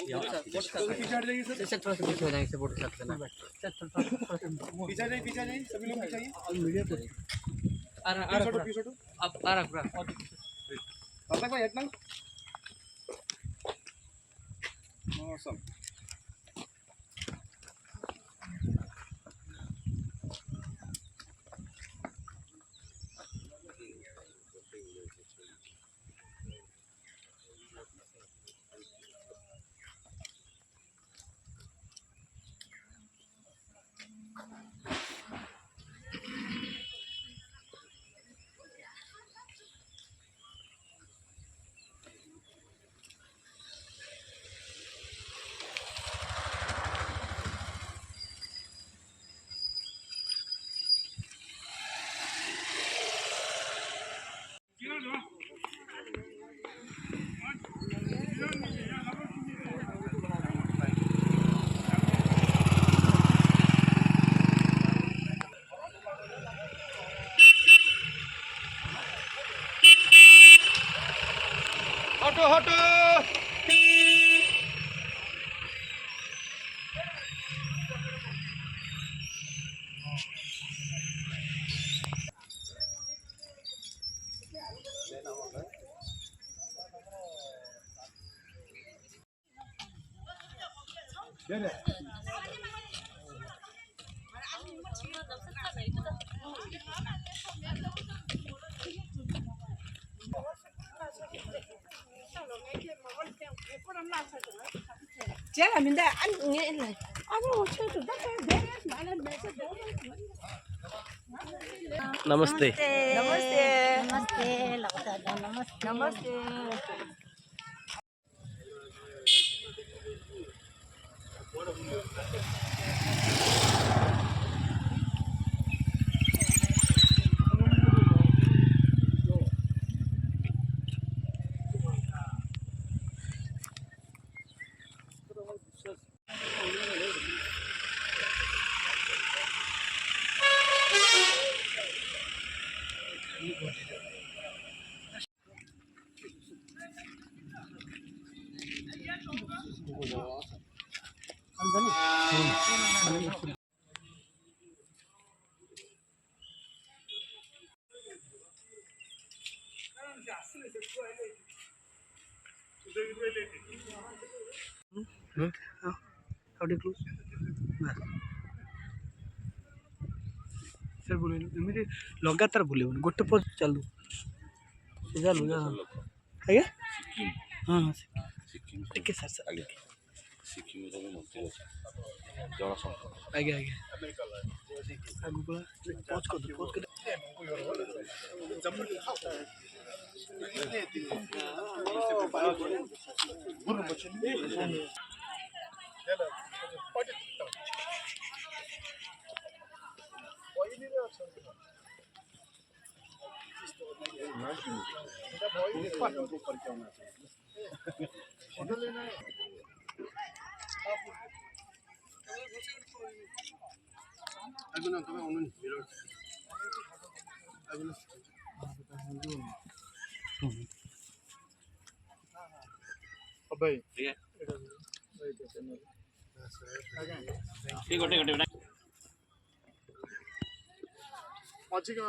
पीछे हट जाइए सर। सर थोड़ा सा पीछे हो जाएंगे, बोर्ड साथ करना। सर थोड़ा पीछे जाइए सभी लोग पीछे आइए। मीडिया तो आ रहा अब आ रहा पूरा। अब तक भाई हटना। मौसम हटो हटो। Chết là mình đã ăn nghe này. Ăn một chút chút đất đấy. नमस्ते। नमस्ते नमस्ते लगता है नमस्ते नमस्ते। How do you close? Sir बोले एमती लगातार बुले गोटे पद चलू चालू आज्ञा हाँ हाँ ठीक सर सर आज्ञा आज्ञा आज्ञा पहुँच कर दो पहुँच कर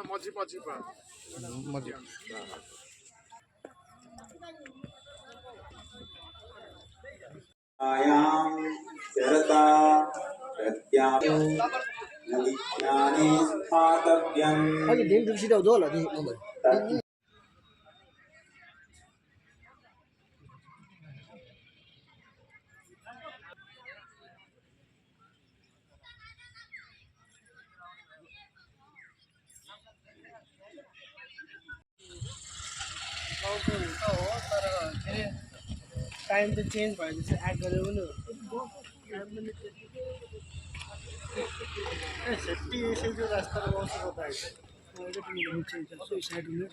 मजी मजी मजी आयाम चरता नदीज्ञाने स्थातव्यम् अरे दिन दूसरी दो ला दिन नंबर टाइम तो चेंज भयो जस्तो एड गरेर पनि सेफ्टी ऐसे जो रास्ता बहुत से होता है साइड में